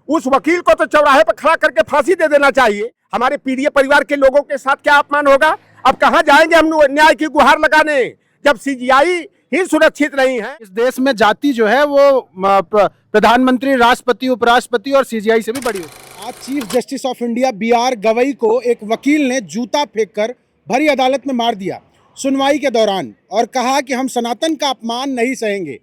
उस वकील को तो चौराहे पर खड़ा करके फांसी दे देना चाहिए। हमारे पीड़ित परिवार के लोगों के साथ क्या अपमान होगा। अब कहां जाएंगे हम न्याय की गुहार लगाने जब सीजीआई ही सुरक्षित नहीं है। इस देश में जाति जो है वो प्रधानमंत्री, राष्ट्रपति, उपराष्ट्रपति और सीजीआई से भी बड़ी होती है। आज chief justice of India B R. Gavai को एक वकील ने जूता फेंककर भरी अदालत में मार दिया सुनवाई के दौरान और कहा कि हम सनातन का अपमान नहीं सहेंगे।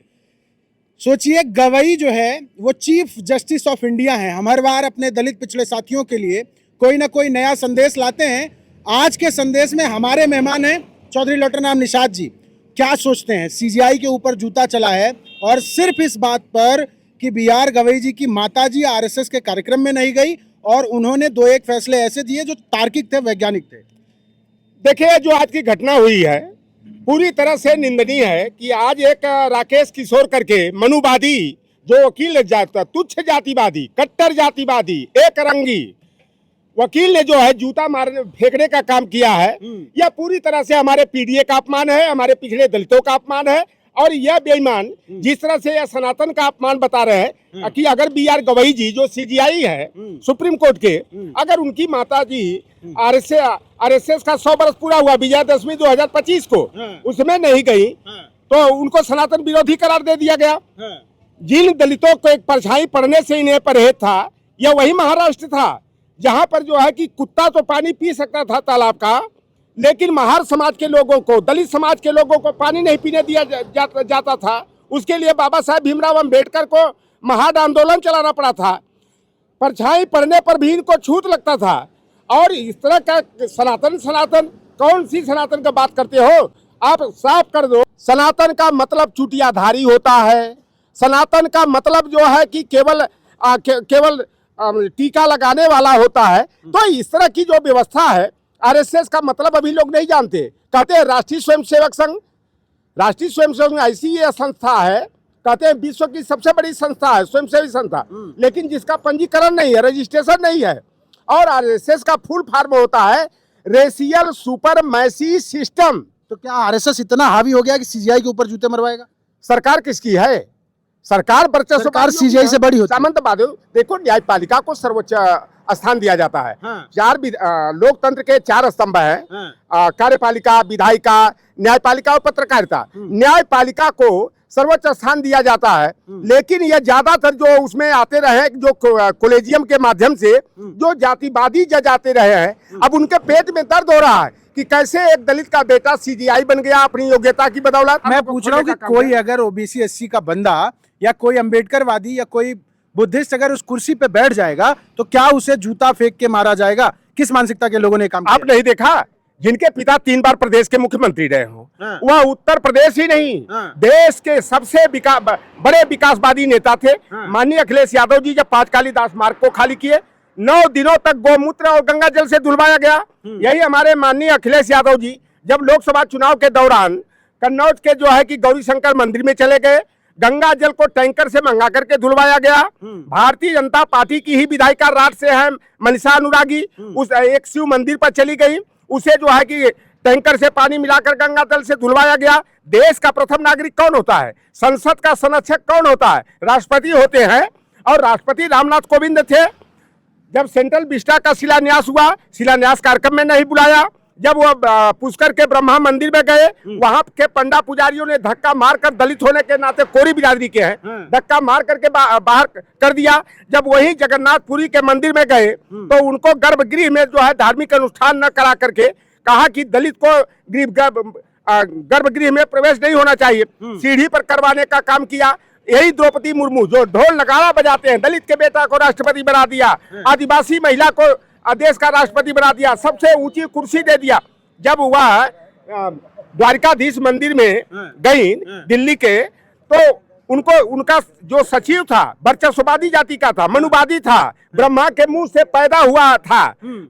सोचिए, गवई जो है वो चीफ जस्टिस ऑफ इंडिया हैं। हम हर बार अपने दलित पिछड़े साथियों के लिए कोई ना कोई नया संदेश लाते हैं। आज के संदेश में हमारे मेहमान हैं चौधरी लौटरनाम निषाद जी। क्या सोचते हैं? सीजीआई के ऊपर जूता चला है और सिर्फ इस बात पर कि बी.आर. गवई जी की माताजी आरएसएस के कार्यक्रम में नहीं गई और उन्होंने दो एक फैसले ऐसे दिए जो तार्किक थे, वैज्ञानिक थे। देखिए, जो आज की घटना हुई है पूरी तरह से निंदनीय है कि आज एक राकेश किशोर करके मनुवादी जो वकील तुच्छ जातिवादी, कट्टर जातिवादी, एक रंगी वकील ने जो है जूता मारने फेंकने का काम किया है। यह पूरी तरह से हमारे पीडीए का अपमान है, हमारे पिछड़े दलितों का अपमान है। और यह बेईमान जिस तरह से यह सनातन का अपमान बता रहे हैं कि अगर बी.आर. गवई जी जो सीजीआई है सुप्रीम कोर्ट के, अगर उनकी माता जी आरएसएस का 100 वर्ष पूरा हुआ विजयदशमी 2025 को, उसमें नहीं गई तो उनको सनातन विरोधी करार दे दिया गया। जिन दलितों को एक परछाई पड़ने से इन्हें परहेज था, यह वही महाराष्ट्र था जहां पर जो है कि कुत्ता तो पानी पी सकता था तालाब का, लेकिन महार समाज के लोगों को, दलित समाज के लोगों को पानी नहीं पीने दिया जाता था। उसके लिए बाबा साहब भीमराव अंबेडकर को महान आंदोलन चलाना पड़ा था। परछाई पड़ने पर भी इनको छूत लगता था। और इस तरह का सनातन कौन सी सनातन का बात करते हो आप? साफ कर दो। सनातन का मतलब चुटियाधारी होता है। सनातन का मतलब जो है कि केवल टीका लगाने वाला होता है। तो इस तरह की जो व्यवस्था है, आरएसएस का मतलब अभी लोग नहीं जानते। कहते हैं राष्ट्रीय स्वयंसेवक संघ, राष्ट्रीय स्वयंसेवक ऐसी ये संस्था है, कहते हैं विश्व की सबसे बड़ी संस्था है, स्वयंसेवी संस्था, लेकिन जिसका पंजीकरण नहीं है, रजिस्ट्रेशन नहीं है। और आरएसएस का फुल फॉर्म होता है रेशियल सुपरमैसी सिस्टम। तो क्या आरएसएस इतना हावी हो गया कि सीजीआई के ऊपर जूते मरवाएगा? सरकार किसकी है? सरकार सरकार सीजीआई से बड़ी होती है। सामंतवादी। देखो, न्यायपालिका को सर्वोच्च स्थान दिया जाता है। चार लोकतंत्र के 4 स्तंभ हैं, कार्यपालिका, विधायिका, न्यायपालिका और पत्रकारिता। न्यायपालिका को सर्वोच्च स्थान दिया जाता है, लेकिन यह ज्यादातर जो उसमें आते रहे, जो कॉलेजियम के माध्यम से जो जातिवादी जज आते रहे हैं, अब उनके पेट में दर्द हो रहा है कि कैसे एक दलित का बेटा सीजीआई बन गया अपनी योग्यता की बदौलत। मैं पूछ रहा हूँ कि कोई अगर ओबीसी एससी का बंदा या कोई अम्बेडकरवादी या कोई बुद्धिस्ट अगर उस कुर्सी पे बैठ जाएगा तो क्या उसे जूता फेंक के मारा जाएगा? किस मानसिकता के लोगों ने काम किया? आप नहीं देखा? जिनके पिता 3 बार प्रदेश के मुख्यमंत्री रहे हो, वह उत्तर प्रदेश ही नहीं देश के सबसे बड़े विकासवादी नेता थे। माननीय अखिलेश यादव जी जब 5 कालीदास मार्ग को खाली किए, 9 दिनों तक गौमूत्र और गंगा जल से धुलवाया गया। यही हमारे माननीय अखिलेश यादव जी जब लोकसभा चुनाव के दौरान कन्नौज के जो है कि गौरी शंकर मंदिर में चले गए, गंगा जल को टैंकर से मंगा करके धुलवाया गया। भारतीय जनता पार्टी की ही विधायिका राट से है मनीषा अनुरागी, उस एक शिव मंदिर पर चली गई, उसे जो है कि टैंकर से पानी मिलाकर गंगा जल से धुलवाया गया। देश का प्रथम नागरिक कौन होता है? संसद का संरक्षक कौन होता है? राष्ट्रपति होते हैं। और राष्ट्रपति रामनाथ कोविंद थे। जब सेंट्रल विस्टा का शिलान्यास हुआ, शिलान्यास कार्यक्रम में नहीं बुलाया। जब वो पुष्कर के ब्रह्मा मंदिर में गए, वहां के पंडा पुजारियों ने धक्का मारकर, दलित होने के नाते कोरी बिरादरी के हैं, धक्का मार करके बाहर कर दिया। जब वही जगन्नाथपुरी के मंदिर में गए तो उनको गर्भगृह में जो है धार्मिक अनुष्ठान न करा करके कहा कि दलित को गर्भगृह में प्रवेश नहीं होना चाहिए, सीढ़ी पर करवाने का काम किया। यही द्रौपदी मुर्मू जो ढोल नगाड़ा बजाते हैं, दलित के बेटा को राष्ट्रपति बना दिया, आदिवासी महिला को देश का राष्ट्रपति बना दिया, सबसे ऊंची कुर्सी दे दिया। जब वह द्वारकाधीश मंदिर में गई दिल्ली के, तो उनका जो सचिव था वर्चस्ववादी जाति का था, मनुवादी था, ब्रह्मा के मुंह से पैदा हुआ था।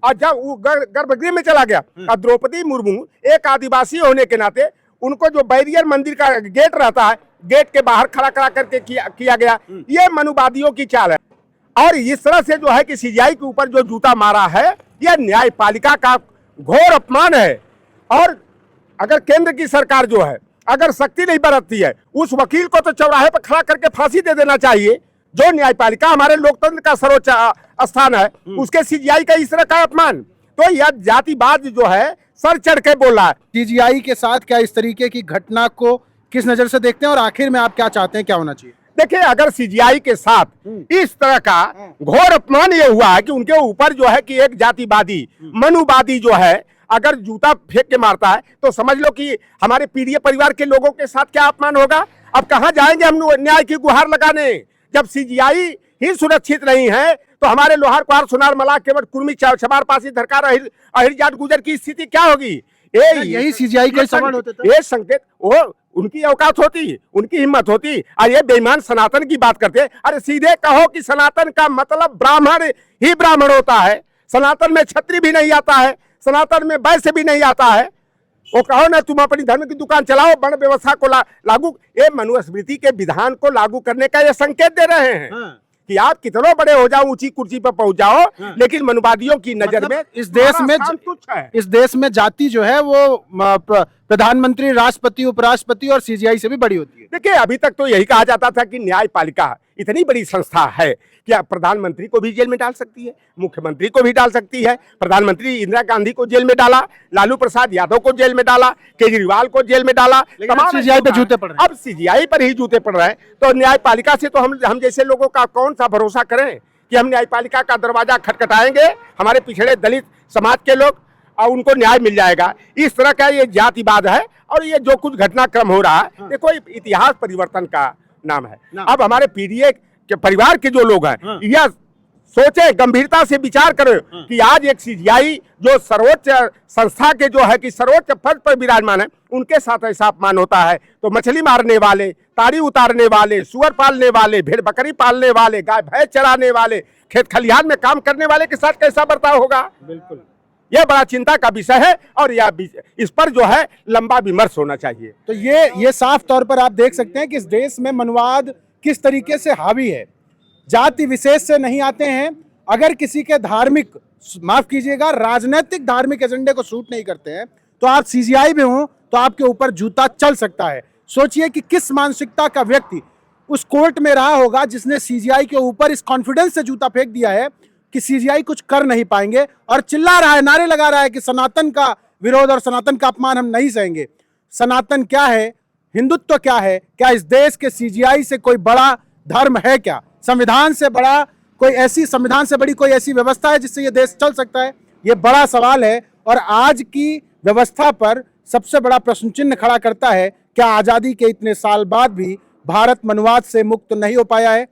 और जब वो गर्भगृह में चला गया, और द्रौपदी मुर्मू एक आदिवासी होने के नाते उनको जो बैरियर मंदिर का गेट रहता है, गेट के बाहर खड़ा करके किया गया। ये मनुवादियों की चाल है। और इस तरह से जो है कि सीजीआई के ऊपर जो जूता मारा है, यह न्यायपालिका का घोर अपमान है। और अगर केंद्र की सरकार जो है अगर सख्ती नहीं बरतती है, उस वकील को तो चौराहे पर खड़ा करके फांसी दे देना चाहिए जो न्यायपालिका हमारे लोकतंत्र का सर्वोच्च स्थान है, उसके सीजीआई का इस तरह का अपमान, तो यह जातिवाद जो है सर चढ़ के बोल रहा है। सीजीआई के साथ क्या इस तरीके की घटना को किस नजर से देखते हैं और आखिर में आप क्या चाहते हैं, क्या होना चाहिए? देखिए, अगर सीजीआई के साथ इस तरह का घोर अपमान ये हुआ है कि उनके ऊपर जो है कि एक जातिवादी मनुवादी जो है अगर जूता फेंक के मारता है, तो समझ लो कि हमारे पीड़ित परिवार के लोगों के साथ क्या अपमान होगा। अब कहां जाएंगे हम न्याय की गुहार लगाने, जब सीजीआई ही सुरक्षित नहीं है तो हमारे लोहार कुहार सुनार मलाह केवट कुर्मी छबार पासी धरकार अहिर जाट गुजर की स्थिति क्या होगी? यही सीजीआई का सवाल होता था। ये संकेत वो उनकी औकात होती, उनकी हिम्मत होती। और ये बेईमान सनातन की बात करते, अरे सीधे कहो कि सनातन का मतलब ब्राह्मण ही ब्राह्मण होता है, सनातन में क्षत्रिय भी नहीं आता है, सनातन में वैश्य भी नहीं आता है। वो कहो ना तुम अपनी धर्म की दुकान चलाओ, वर्ण व्यवस्था को लागू, ये मनुस्मृति के विधान को लागू करने का ये संकेत दे रहे हैं। हाँ। कि आप कितनों बड़े हो जाओ, ऊंची कुर्सी पर पहुंच जाओ, हाँ। लेकिन मनुवादियों की नजर मतलब में इस देश में जाति जो है वो प्रधानमंत्री, राष्ट्रपति, उपराष्ट्रपति और सीजीआई से भी बड़ी होती है। देखिए, अभी तक तो यही कहा जाता था कि न्यायपालिका इतनी बड़ी संस्था है कि प्रधानमंत्री को भी जेल में डाल सकती है, मुख्यमंत्री को भी डाल सकती है। प्रधानमंत्री इंदिरा गांधी को जेल में डाला, लालू प्रसाद यादव को जेल में डाला, केजरीवाल को जेल में डाला, तमाम सीजीआई पे जूते पड़ रहे हैं। अब सीजीआई पर ही जूते पड़ रहे हैं, तो न्यायपालिका से तो हम जैसे लोगों का कौन सा भरोसा करें कि हम न्यायपालिका का दरवाजा खटखटाएंगे, हमारे पिछड़े दलित समाज के लोग, और उनको न्याय मिल जाएगा। इस तरह का ये जातिवाद है और ये जो कुछ घटनाक्रम हो रहा है, देखो इतिहास परिवर्तन का नाम है। अब हमारे पीढ़ी के परिवार के जो लोग हैं, यह सोचे, गंभीरता से विचार करें कि आज एक सीजीआई जो सर्वोच्च संस्था के जो है कि सर्वोच्च पद पर विराजमान है, उनके साथ ऐसा अपमान होता है, तो मछली मारने वाले, ताड़ी उतारने वाले, सुअर पालने वाले, भेड़ बकरी पालने वाले, गाय भैंस चराने वाले, खेत खलिहान में काम करने वाले के साथ कैसा बर्ताव होगा? बिल्कुल, यह बड़ा चिंता का विषय है और यह इस पर जो है लंबा विमर्श होना चाहिए। तो ये साफ तौर पर आप देख सकते हैं कि इस देश में मनुवाद किस तरीके से हावी है। जाति विशेष से नहीं आते हैं, अगर किसी के धार्मिक, माफ कीजिएगा, राजनीतिक धार्मिक एजेंडे को सूट नहीं करते हैं, तो आप सीजीआई में हो तो आपके ऊपर जूता चल सकता है। सोचिए कि किस मानसिकता का व्यक्ति उस कोर्ट में रहा होगा जिसने सीजीआई के ऊपर इस कॉन्फिडेंस से जूता फेंक दिया है कि सीजीआई कुछ कर नहीं पाएंगे, और चिल्ला रहा है, नारे लगा रहा है कि सनातन का विरोध और सनातन का अपमान हम नहीं सहेंगे। सनातन क्या है, हिंदुत्व क्या है, क्या इस देश के सीजीआई से कोई बड़ा धर्म है क्या? संविधान से बड़ी कोई ऐसी व्यवस्था है जिससे ये देश चल सकता है? ये बड़ा सवाल है और आज की व्यवस्था पर सबसे बड़ा प्रश्न चिन्ह खड़ा करता है, क्या आजादी के इतने साल बाद भी भारत मनुवाद से मुक्त नहीं हो पाया है?